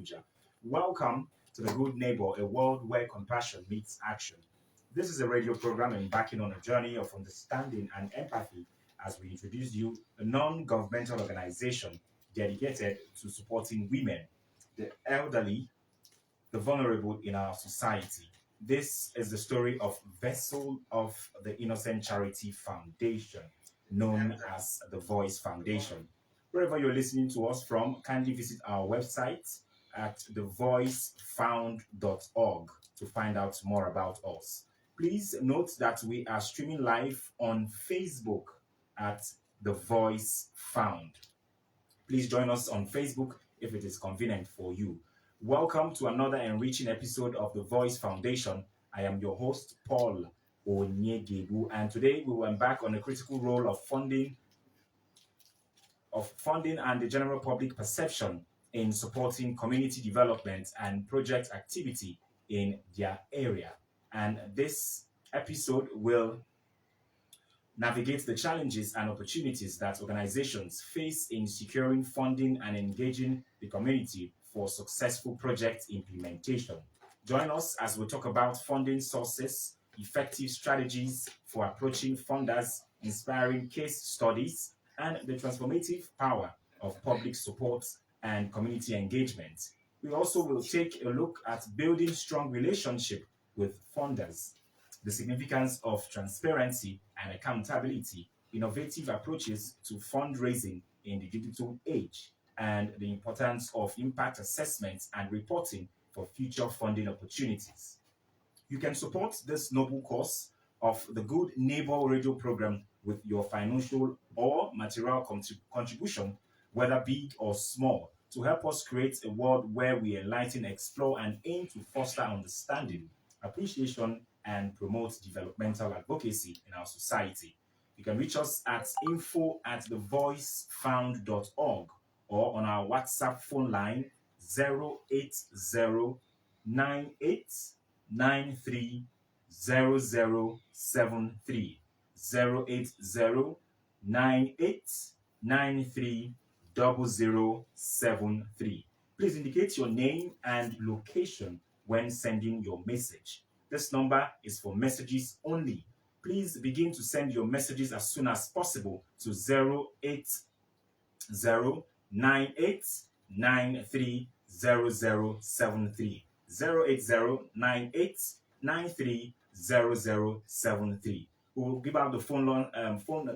Abuja. Welcome to The Good Neighbor, a world where compassion meets action. This is a radio program embarking on a journey of understanding and empathy as we introduce you a non governmental organization dedicated to supporting women, the elderly, the vulnerable in our society. This is the story of Vessel of the Innocent Charity Foundation, known as the Voice Foundation. Wherever you're listening to us from, kindly visit our website at thevoicefound.org to find out more about us. Please note that we are streaming live on Facebook at The Voice Found. Please join us on Facebook if it is convenient for you. Welcome to another enriching episode of the Voice Foundation. I am your host, Paul Onyegebu, and today we will embark on a critical role of funding and the general public perception in supporting community development and project activity in their area. And this episode will navigate the challenges and opportunities that organizations face in securing funding and engaging the community for successful project implementation. Join us as we talk about funding sources, effective strategies for approaching funders, inspiring case studies, and the transformative power of public support and community engagement. We also will take a look at building strong relationship with funders, the significance of transparency and accountability, innovative approaches to fundraising in the digital age, and the importance of impact assessments and reporting for future funding opportunities. You can support this noble cause of the Good Neighbor radio program with your financial or material contribution, whether big or small, to help us create a world where we enlighten, explore, and aim to foster understanding, appreciation, and promote developmental advocacy in our society. You can reach us at info@thevoicefound.org or on our WhatsApp phone line 08098930073 08098930073. Please indicate your name and location when sending your message. This number is for messages only. Please begin to send your messages as soon as possible to 08098930073. 08098930073. We will give out the phone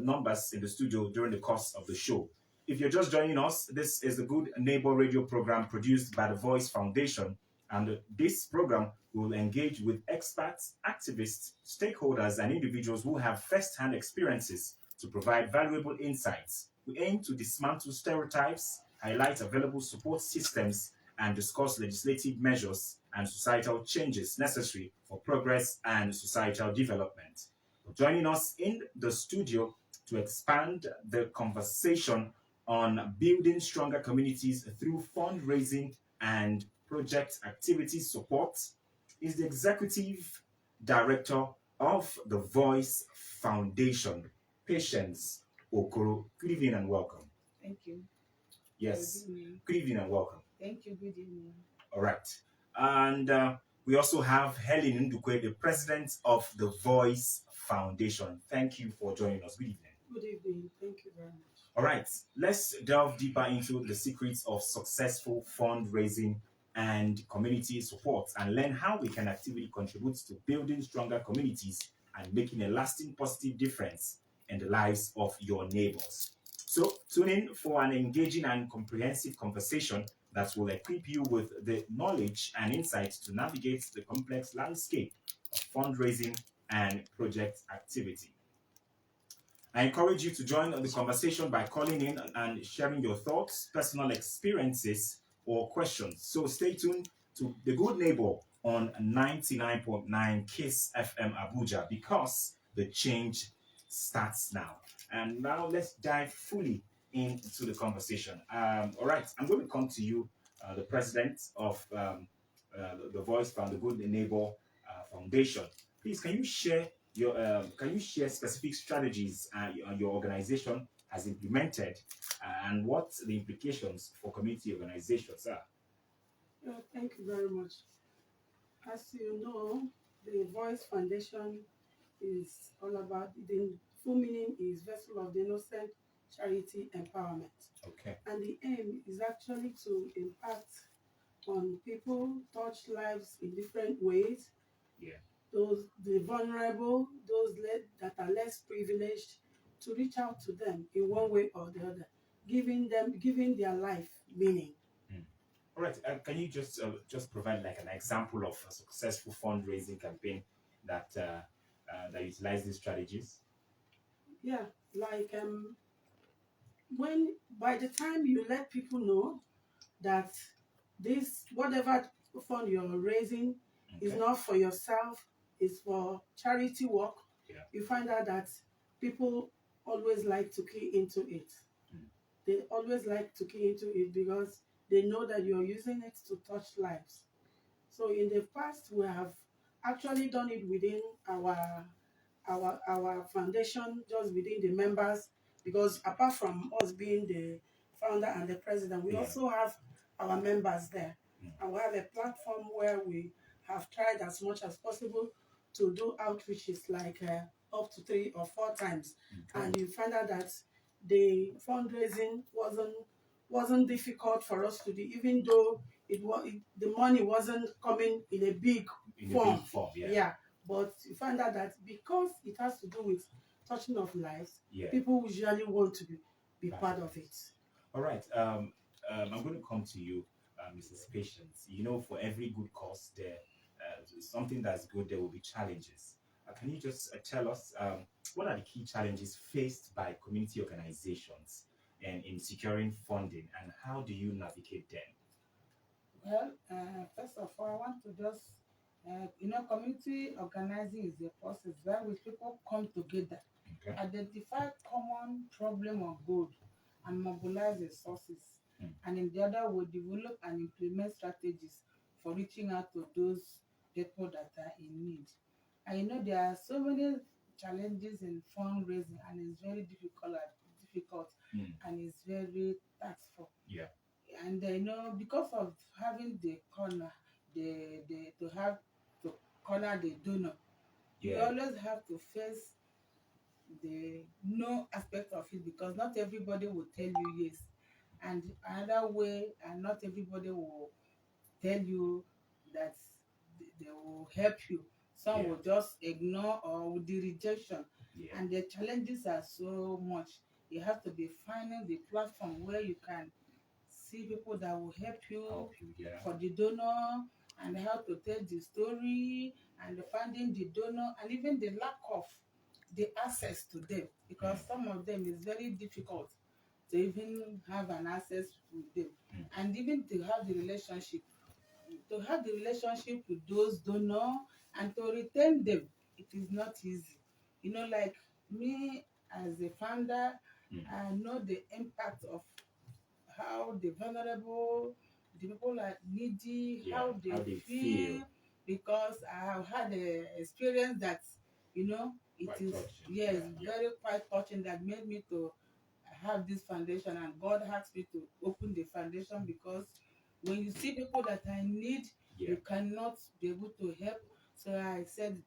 numbers in the studio during the course of the show. If you're just joining us, this is the Good Neighbor radio program produced by the Voice Foundation. And this program will engage with experts, activists, stakeholders, and individuals who have first-hand experiences to provide valuable insights. We aim to dismantle stereotypes, highlight available support systems, and discuss legislative measures and societal changes necessary for progress and societal development. Joining us in the studio to expand the conversation on building stronger communities through fundraising and project activity support is the Executive Director of the Voice Foundation, Patience Okoro. Good evening and welcome. Thank you. Yes, Good evening. good evening and welcome. Thank you. Good evening. All right. And we also have Helen Ndukwe, the President of the Voice Foundation. Thank you for joining us. Good evening. Good evening. Thank you very much. All right, let's delve deeper into the secrets of successful fundraising and community support and learn how we can actively contribute to building stronger communities and making a lasting positive difference in the lives of your neighbors. So tune in for an engaging and comprehensive conversation that will equip you with the knowledge and insights to navigate the complex landscape of fundraising and project activity. I encourage you to join the conversation by calling in and sharing your thoughts, personal experiences, or questions. So stay tuned to The Good Neighbor on 99.9 Kiss FM Abuja because the change starts now. And now let's dive fully into the conversation. All right, I'm going to come to you, the president of the Voice Fund, the Good Neighbor Foundation. Please, can you share specific strategies your organization has implemented and what the implications for community organizations are? Thank you very much. As you know, the Voice Foundation is all about the full meaning is Vessel of the Innocent Charity Empowerment. Okay. And the aim is actually to impact on people, touch lives in different ways, Yeah. those the vulnerable, that are less privileged, to reach out to them in one way or the other, giving their life meaning. Mm. All right. Can you just provide like an example of a successful fundraising campaign that utilize these strategies? Yeah, like when by the time you let people know that this whatever fund you're raising is Okay. not for yourself, it's for charity work, Yeah. you find out that people always like to key into it. Mm. They always like to key into it because they know that you're using it to touch lives. So in the past, we have actually done it within our our foundation, just within the members, because apart from us being the founder and the president, we Yeah. also have our members there. Mm. And we have a platform where we have tried as much as possible to do outreaches like up to 3 or 4 times. Okay. And you find out that the fundraising wasn't difficult for us to do, even though the money wasn't coming in a big In a form. big form. Yeah. Yeah, but you find out that because it has to do with touching of lives, Yeah. people usually want to be part of it. All right. I'm going to come to you, Mrs. Patience. You know, for every good cause, there something that's good, there will be challenges. Can you just tell us what are the key challenges faced by community organizations and in securing funding, and how do you navigate them? Well, first of all, I want to just, community organizing is a process by which people come together, Okay. identify common problem or goal, and mobilize resources. Mm. And in the other way, develop and implement strategies for reaching out to those people that are in need. And there are so many challenges in fundraising, and it's very difficult, Mm. and it's very taxing. Yeah. And because of having the corner, the to have to corner the donor, you Yeah. always have to face the no aspect of it, because not everybody will tell you yes, and another way, and not everybody will tell you that they will help you. Some Yeah. will just ignore or with the rejection, Yeah. and the challenges are so much. You have to be finding the platform where you can see people that will help you Help you. Yeah. for the donor, and how to tell the story, and finding the donor, and even the lack of the access to them, because Mm. some of them is very difficult to even have an access with them, Mm. and even to have the relationship with those donor, and to retain them. It is not easy. Like me as a founder, Mm. I know the impact of how the vulnerable, the people are needy, Yeah. how How they they feel. feel, because I have had a experience that it Quite is, touching. yes, Yeah. Yeah. very quite touching, that made me to have this foundation, and God asked me to open the foundation, because when you see people that are in need, Yeah. you cannot be able to help. So I said,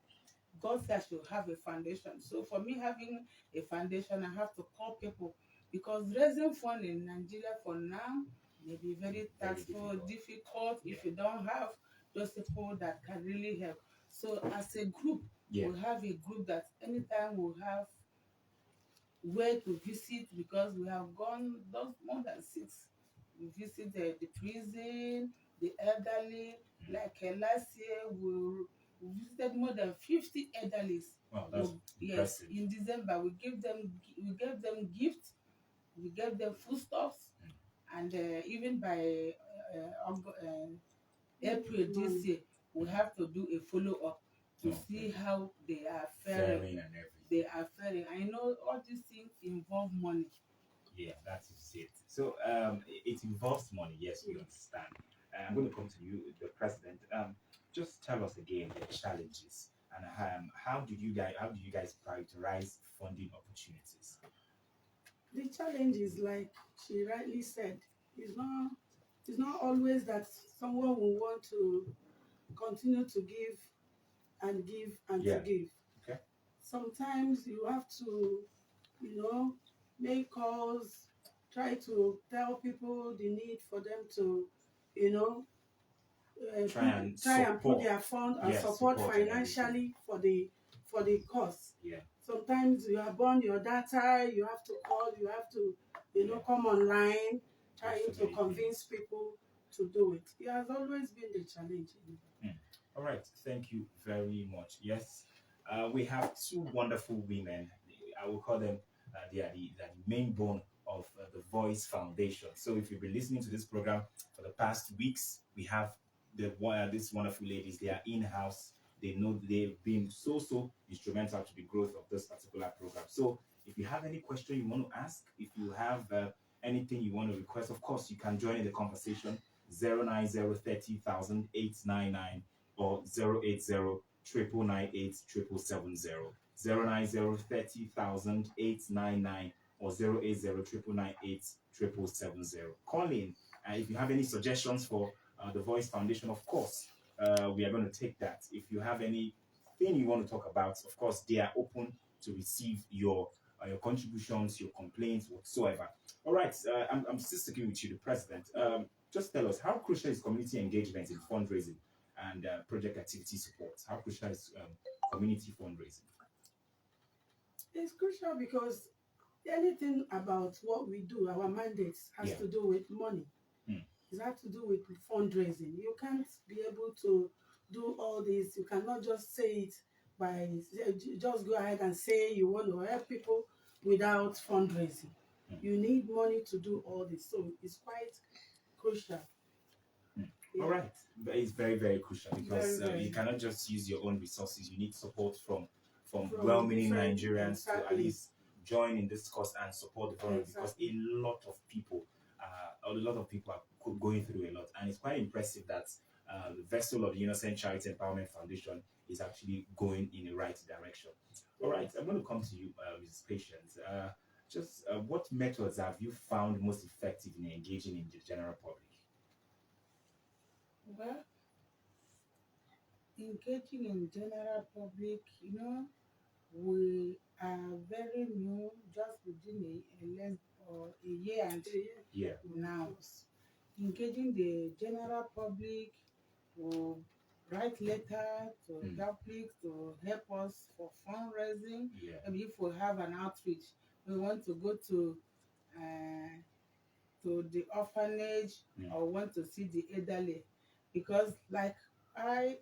God said I should have a foundation. So for me having a foundation, I have to call people, because raising fund in Nigeria for now may be very Very taxing, difficult. difficult Yeah. if you don't have those people that can really help. So as a group, Yeah. we have a group that anytime we have where to visit, because we have gone those more than six. We visit the prison, the elderly. Mm. Like last year, we visited more than 50 elderlies. Wow, that's Yes, impressive. in December we gave them gifts, we gave them foodstuffs, Mm. and even by April this year, we Mm. have to do a follow up to see Okay. how they are faring. Faring and everything. They are faring. I know all these things involve money. Yeah, that is it. So it involves money. Yes, we understand. I'm going to come to you, the president. Just tell us again the challenges and how do you guys prioritize funding opportunities? The challenge is like she rightly said, is not. It's not always that someone will want to continue to give and give and to Yeah. give. Okay. Sometimes you have to, you know, make calls, try to tell people the need for them to, you know, Try and try and put support. their fund and Yes, support support and everything. financially for the cost. Yeah. Sometimes you have burned your data, you have to call, you have to, Yeah. come online, Do trying so to many convince things. people to do it. It has always been the challenge. Hmm. All right. Thank you very much. Yes, we have two wonderful women. I will call them. They are the main bone of the Voice Foundation. So if you've been listening to this program for the past weeks, we have these wonderful ladies. They are in house. They know they've been so instrumental to the growth of this particular program. So if you have any question you want to ask, if you have anything you want to request, of course you can join in the conversation. 090300899 or 080 998 770 090300899 or 080 998 770. Call in if you have any suggestions for the Voice Foundation. Of course, we are going to take that. If you have anything you want to talk about, of course, they are open to receive your contributions, your complaints, whatsoever. All right, I'm still sticking with you, the president. Just tell us, how crucial is community engagement in fundraising and project activity support? How crucial is community fundraising? It's crucial because anything about what we do, our mandates, has Yeah. to do with money. Hmm. It has to do with fundraising. You can't be able to do all this. You cannot just say it by just go ahead and say you want to help people without fundraising. Hmm. You need money to do all this. So it's quite crucial. All Yeah. right. It's very crucial because Very, you very. cannot just use your own resources. You need support from From well-meaning different, Nigerians to at exactly, least join in this cause and support the vulnerable because exactly. a lot of people are going through a lot, and it's quite impressive that the vessel of the Innocent Charity Empowerment Foundation is actually going in the right direction. All right, I'm going to come to you, Mrs. Patience. Just what methods have you found most effective in engaging in the general public? Well, engaging in general public, we are very new, just within a less or a year and Yeah. now. Engaging the general public to write letter to Mm. public to help us for fundraising. Yeah. Maybe if we have an outreach, we want to go uh, to the orphanage or want to see the elderly, because like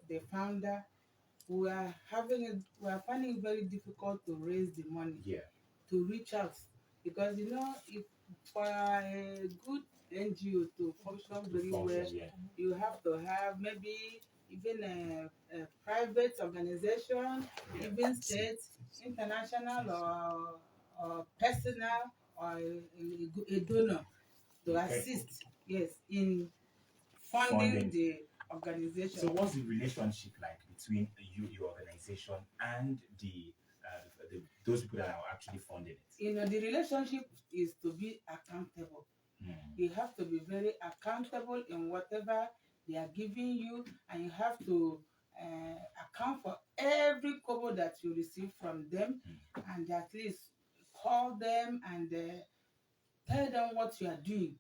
the founder, we are finding it very difficult to raise the money Yeah. to reach out, because if for a good NGO to function very well, Yeah. you have to have maybe even a private organization, Yeah. even state, international, or personal, or a donor to Okay. assist, yes, in funding Funding. the So organization. what's the relationship like between you, your organization, and those people that are actually funding it? The relationship is to be accountable. You have to be very accountable in whatever they are giving you, and you have to account for every kobo that you receive from them, and at least call them and tell them what you are doing,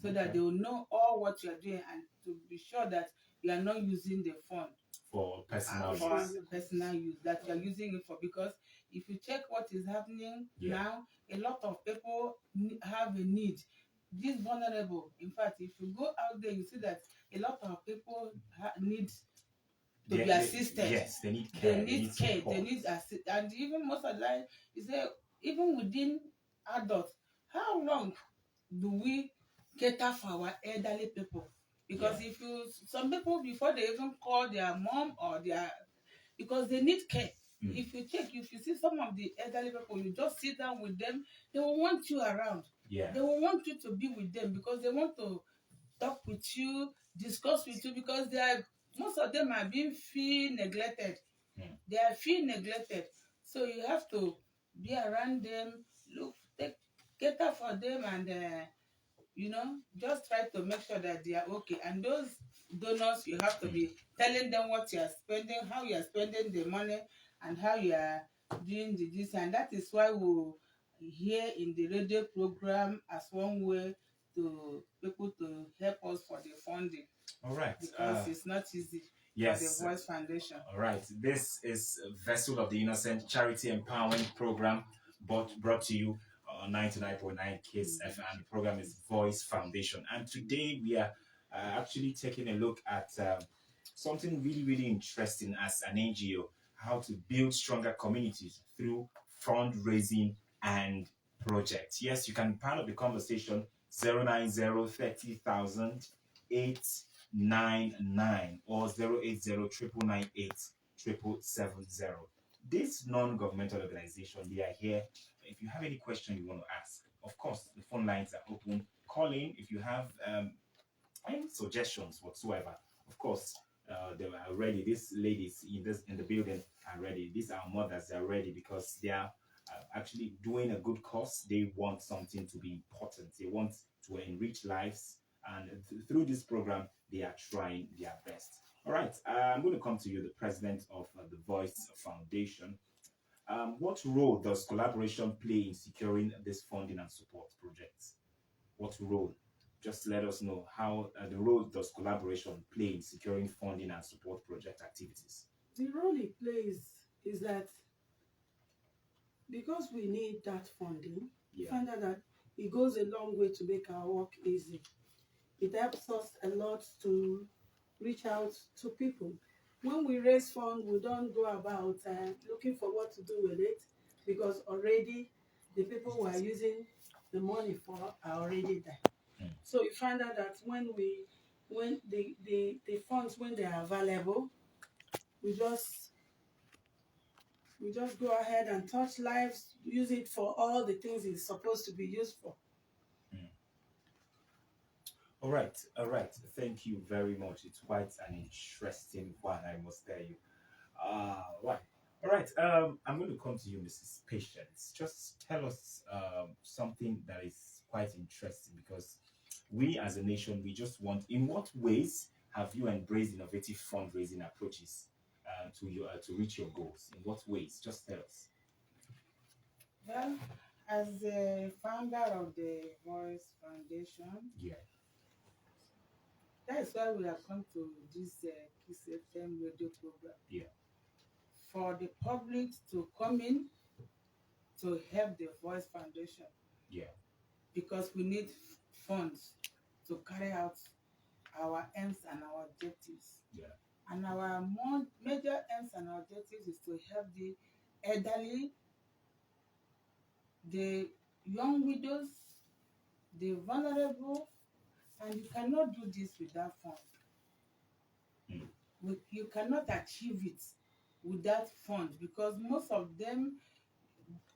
so that they will know all what you are doing, and to be sure that you are not using the fund For personal for use. personal use, that you are using it for. Because if you check what is happening now, a lot of people have a need. This vulnerable, in fact, if you go out there, you see that a lot of people need to be assisted. Yes, they need care. They need care. Support. They need assist, and even most of the time, you say even within adults, how long do we cater for our elderly people? Because if you some people, before they even call their mom or their, because they need care. If you check, if you see some of the elderly people, you just sit down with them, they will want you around. Yeah. They will want you to be with them because they want to talk with you, discuss with you, because most of them are being feel neglected. They are feel neglected. So you have to be around them, cater for them, and just try to make sure that they are okay. And those donors, you have to be telling them what you are spending, how you are spending the money, and how you are doing this. And that is why we hear in the radio program as one way to people to help us for the funding, All right. because it's not easy for the Yes. Voice Foundation. All right. This is Vessel of the Innocent Charity Empowerment Program, brought to you on 99.9 Kiss FM. The program is Voice Foundation. And today we are actually taking a look at something really, really interesting as an NGO, how to build stronger communities through fundraising and projects. Yes, you can be part of the conversation 090 899 or 080 This non-governmental organization, they are here. If you have any question you want to ask, of course, the phone lines are open. Call in if you have any suggestions whatsoever. Of course, they are ready. These ladies in the building are ready. These are mothers. They are ready because they are actually doing a good cause. They want something to be important. They want to enrich lives, and through this program, they are trying their best. All right, I'm going to come to you, the president of the Voice Foundation. What role does collaboration play in securing this funding and support projects? What role? Just let us know how the role does collaboration play in securing funding and support project activities. The role it plays is that because we need that funding, we find out that it goes a long way to make our work easy. It helps us a lot to reach out to people. When we raise funds, we don't go about looking for what to do with it, because already the people who are using the money for are already there. So you find out that when the funds, when they are available, we just go ahead and touch lives, use it for all the things it's supposed to be used for. All right, all right. Thank you very much. It's quite an interesting one, I must tell you. Right. All right. I'm going to come to you, Mrs. Patience. Just tell us something that is quite interesting, because we as a nation, we just want. In what ways have you embraced innovative fundraising approaches to reach your goals? In what ways? Just tell us. Well, as the founder of the Voice Foundation, Yeah. that is why we have come to this Kiss FM radio program. Yeah. For the public to come in to help the Voice Foundation. Yeah. Because we need funds to carry out our aims and our objectives. Yeah. And our major aims and objectives is to help the elderly, the young widows, the vulnerable, and you cannot do this without funds. You cannot achieve it without funds, because most of them,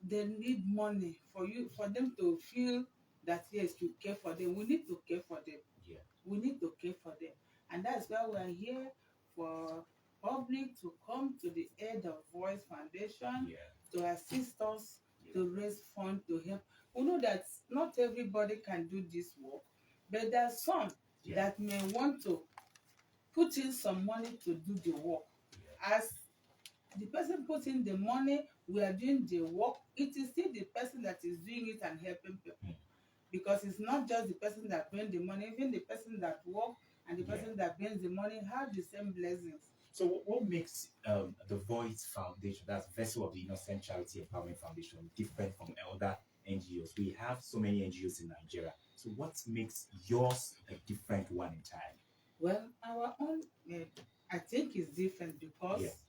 they need money for them to feel that yes, you care for them. We need to care for them. Yeah. We need to care for them, and that's why we are here for public to come to the aid of Voice Foundation to assist us to raise funds to help. We know that not everybody can do this work, but there are some that may want to put in some money to do the work. As the person puts in the money, we are doing the work. It is still the person that is doing it and helping people, because it's not just the person that brings the money. Even the person that works and the person that brings the money have the same blessings. So what makes the Voice Foundation, that's Vessel of the Innocent Charity Empowerment Foundation, different from other NGOs? We have so many NGOs in Nigeria. So what makes yours a different one entirely? Well, our own, I think, is different because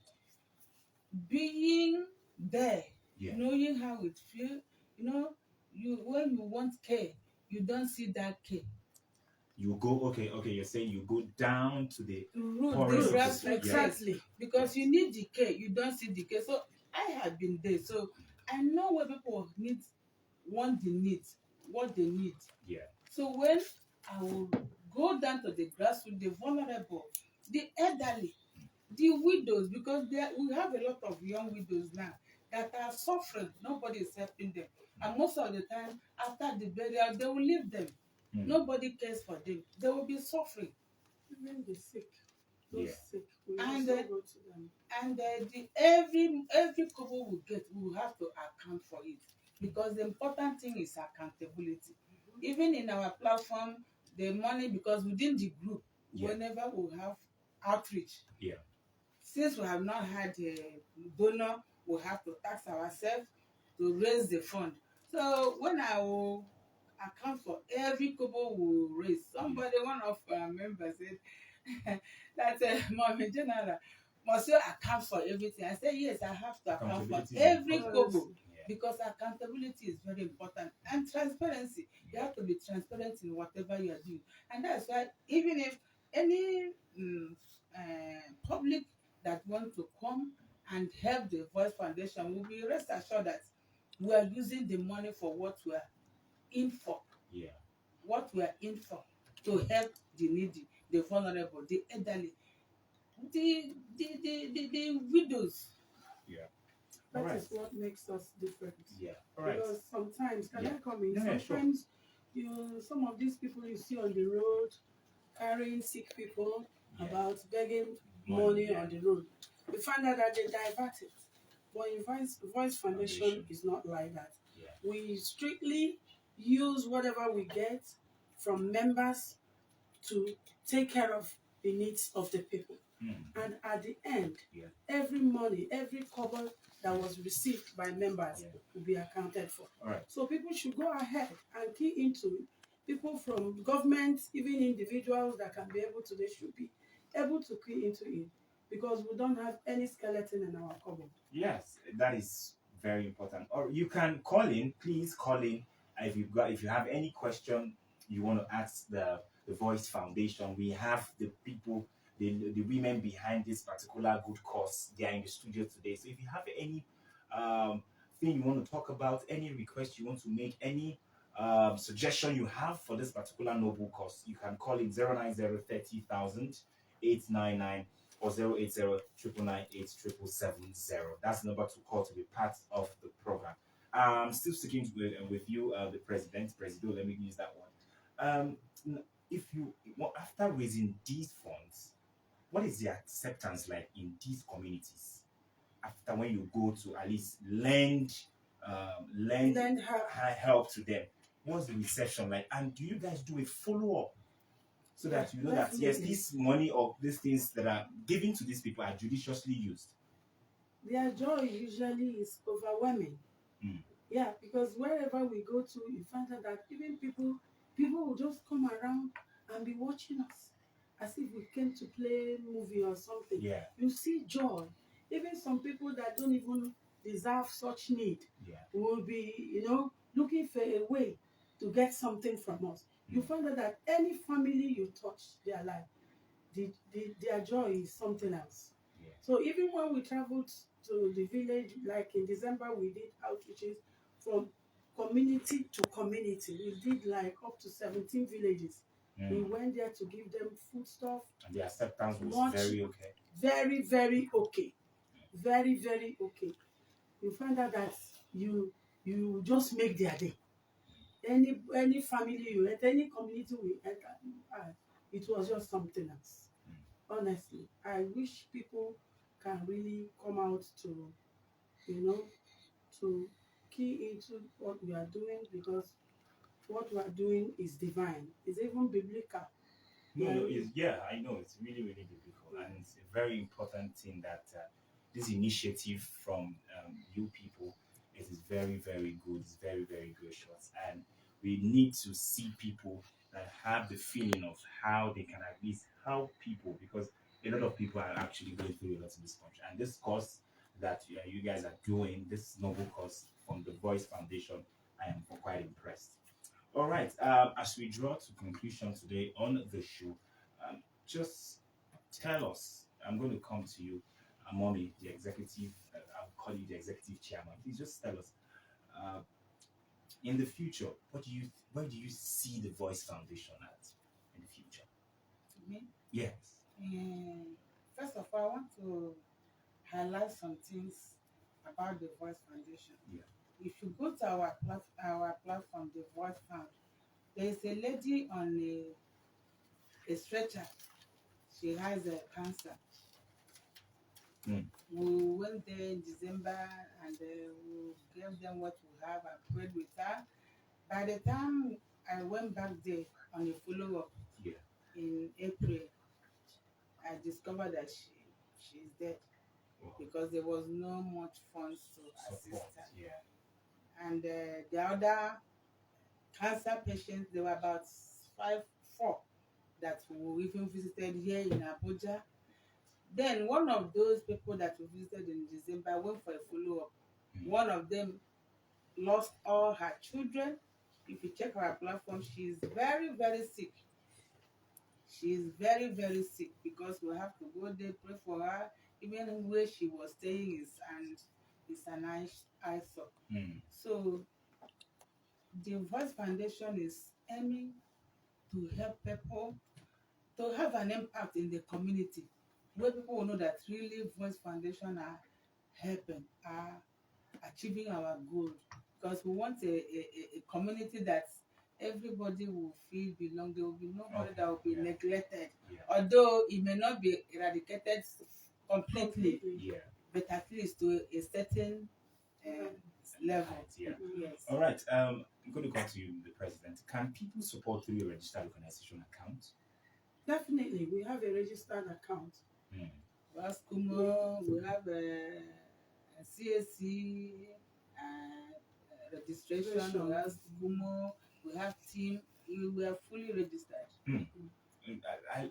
being there, knowing how it feels, when you want care, you don't see that care. You go, okay, you're saying you go down to the root, the grassroots, exactly, because you need the care, you don't see the care. So I have been there, so I know what people want the needs, what they need. Yeah. So when I will go down to the grassroots, the vulnerable, the elderly, the widows, because we have a lot of young widows now that are suffering. Nobody is helping them, and most of the time after the burial they will leave them. Mm. Nobody cares for them. They will be suffering. Even the sick, those Yeah. sick, we And also go to them. every couple we get, we will have to account for it, because the important thing is accountability. Even in our platform, the money, because within the group, Yeah. whenever we have outreach, Yeah. since we have not had a donor, we have to tax ourselves to raise the fund. So when I will account for every kobo we raise, somebody, one of our members said that Mommy General must you account for everything. I said yes, I have to account for Accountability is every important. kobo, Yeah. because accountability is very important, and transparency. You have to be transparent in whatever you are doing, and that's why even if any public that want to come and help the Voice Foundation will be rest assured that we are using the money for what we are in for, Yeah. what we are in for, to help the needy, the vulnerable, the elderly, the widows. Yeah. All That right. is what makes us different. Yeah. All right. Because sometimes, can Yeah. I come in? No, yeah, sure. Sometimes some of these people you see on the road carrying sick people Yeah. about begging Money, money yeah. on the road. We find out that they divert it. But in Voice Foundation is not like that. Yeah. We strictly use whatever we get from members to take care of the needs of the people. Mm. And at the end, Yeah. every money, every cover that was received by members Yeah. will be accounted for. All right. So people should go ahead and key into it. People from government, even individuals that can be able to, they should be able to key into it, because we don't have any skeleton in our cupboard. Yes, that is very important. Or you can call in. Please call in if you have any question you want to ask the Voice Foundation. We have the people, the women behind this particular good cause. They are in the studio today. So if you have any um, thing you want to talk about, any request you want to make, any suggestion you have for this particular noble cause, you can call in 090 or 080 998 777. That's the number to call to be part of the program. Still sticking with you, the president, Presido, let me use that one. If you, after raising these funds, what is the acceptance like in these communities? After when you go to at least lend Lend her. help to them, what's the reception like? And do you guys do a follow up so that you know that yes, Definitely. this money or these things that are given to these people are judiciously used? Their joy usually is overwhelming. Mm. Yeah, because wherever we go to, you find out that even people will just come around and be watching us as if we came to play movie or something. Yeah, You see joy. Even some people that don't even deserve such need yeah, will be, looking for a way to get something from us. You Mm. find out that any family you touch their life, their joy is something else. yeah. So even when we traveled to the village, like in December, we did outreaches from community to community. We did like up to 17 villages. We Mm. went there to give them food stuff. And the acceptance was Much, very okay. very, very okay. Very, very okay. You find out that you just make their day. Any family you enter, any community we enter, it was just something else. Honestly, I wish people can really come out to, you know, to key into what we are doing, because what we are doing is divine. It's even biblical. No, Yeah, no, it's, yeah, I know it's really, really biblical, and it's a very important thing that this initiative from you people, it is very, very good. It's very, very gracious, and we need to see people that have the feeling of how they can at least help people, because a lot of people are actually going through a lot in this country, and this cause that you guys are doing, this noble cause from the Voice Foundation, I am quite impressed. All right. As we draw to conclusion today on the show, just tell us. I'm going to come to you, Mommy, the executive. I'll call you the executive chairman. Please just tell us. Uh, in the future, where do you see the Voice Foundation at in the future? Me? Yes. First of all, I want to highlight some things about the Voice Foundation. Yeah. If you go to our platform, the Voice Found, There is a lady on a stretcher. She has a cancer. Mm. We went there in December and we gave them what we have and prayed with her. By the time I went back there on a follow-up Yeah. in April, I discovered that she's dead Wow. because there was no much funds to assist Support. her. Yeah. And the other cancer patients, there were about four that we even visited here in Abuja. Then one of those people that we visited in December went for a follow-up. Mm. One of them lost all her children. If you check our platform, she's very, very sick. She's very, very sick because we have to go there, pray for her. Even where she was staying is an eyesore. Mm. So the Voice Foundation is aiming to help people to have an impact in the community where people will know that really Voice Foundation are helping, are achieving our goal. Because we want a community that everybody will feel belong. There will be nobody Okay. that will be Yeah. neglected. Yeah. Although it may not be eradicated completely, Yeah. but at least to a certain level. Height, yeah. Yes. All right. I'm going to go to you, the president. Can people support through a registered organization account? Definitely, we have a registered account. Mm. We have SCUMO, we have a CAC registration, we have SCUMO, we have team, we are fully registered. Mm.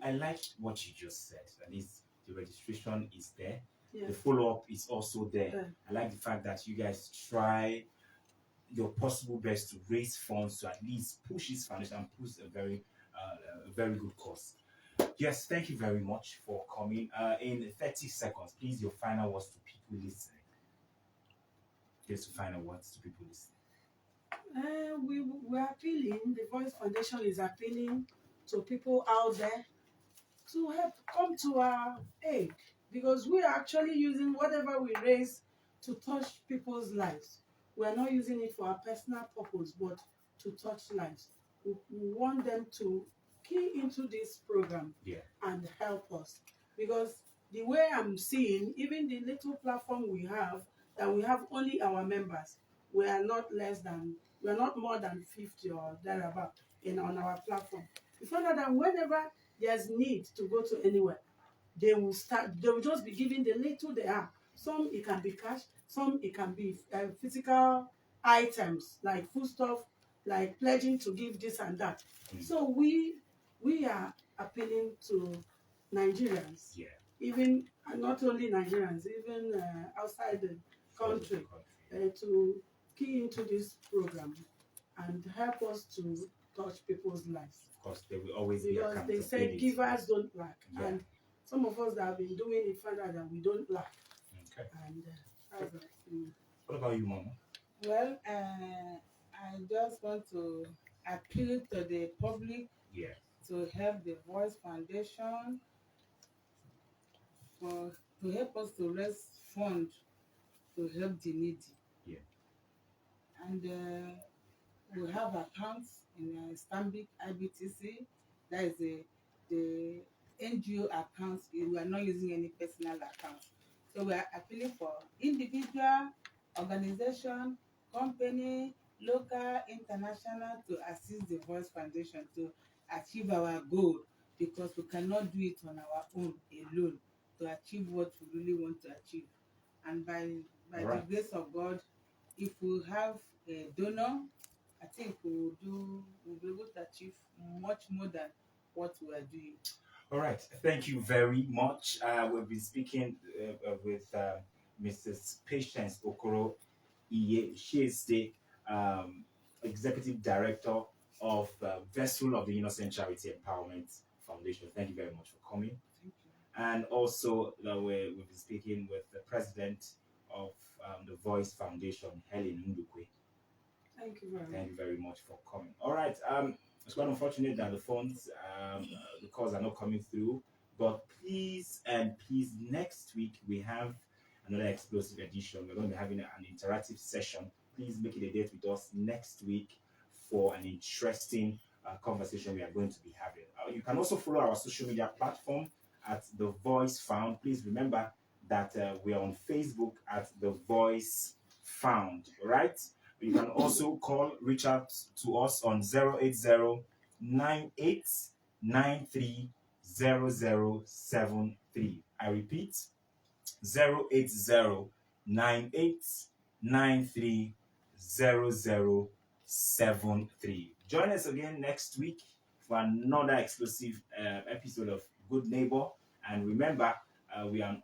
I like what you just said. At least the registration is there. Yeah. The follow-up is also there. Yeah. I like the fact that you guys try your possible best to raise funds to at least push this foundation and push a very good cause. Yes, thank you very much for coming. In 30 seconds, please, your final words to people listening. Just your final words to people listening. We're appealing, the Voice Foundation is appealing to people out there to help come to our aid because we are actually using whatever we raise to touch people's lives. We are not using it for our personal purpose, but to touch lives. We want them to key into this program and help us because the way I'm seeing, even the little platform we have, that we have only our members, we are not more than 50 or thereabout on our platform. We find out that whenever there's need to go to anywhere, they will just be giving the little they have. Some it can be cash, some it can be physical items like foodstuff, like pledging to give this and that. So we are appealing to Nigerians, even not only Nigerians, even outside the country, to key into this program and help us to touch people's lives. Of course, there will always be Because they say givers don't lack, and some of us that have been doing it find out that we don't lack. Okay. And what about you, Mama? Well, I just want to appeal to the public to help the Voice Foundation to help us to raise funds to help the needy. And we have accounts in Stanbic IBTC. That is the NGO accounts. We are not using any personal accounts. So we are appealing for individual, organization, company, local, international to assist the Voice Foundation to achieve our goal because we cannot do it on our own alone to achieve what we really want to achieve. And by the grace of God, if we have a donor, I think we'll be able to achieve much more than what we are doing. All right, thank you very much. We'll be speaking with Mrs. Patience Okoro Iye. She is the Executive Director of Vessel of the Innocent Charity Empowerment Foundation. Thank you very much for coming. Thank you. And also, we'll be speaking with the President of the Voice Foundation, Helen Ndukwe. Thank you very much. Thank you very much for coming. All right. It's quite unfortunate that the phones, the calls are not coming through. But please, next week we have another explosive edition. We're going to be having an interactive session. Please make it a date with us next week for an interesting conversation we are going to be having. You can also follow our social media platform at The Voice Found. Please remember that we are on Facebook at The Voice Found, right? You can also reach out to us on 080 98930073. I repeat, 08098930073. Join us again next week for another exclusive episode of Good Neighbor. And remember, we are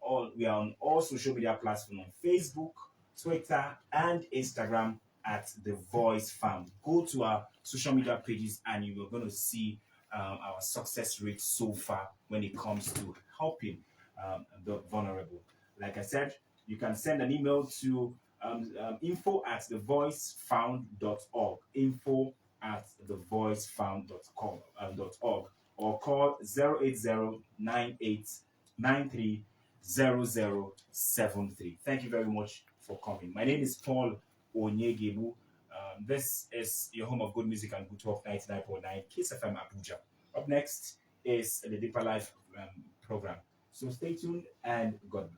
on all social media platforms on Facebook, Twitter, and Instagram at The Voice Found. Go to our social media pages and you are going to see our success rate so far when it comes to helping the vulnerable. Like I said, you can send an email to info at thevoicefound.org, info at thevoicefound.org, or call 08098930073. Thank you very much for coming. My name is Paul Onyegebu. This is your home of good music and good talk, 99.9 Kiss FM Abuja. Up next is the Deeper Life program. So stay tuned and God bless.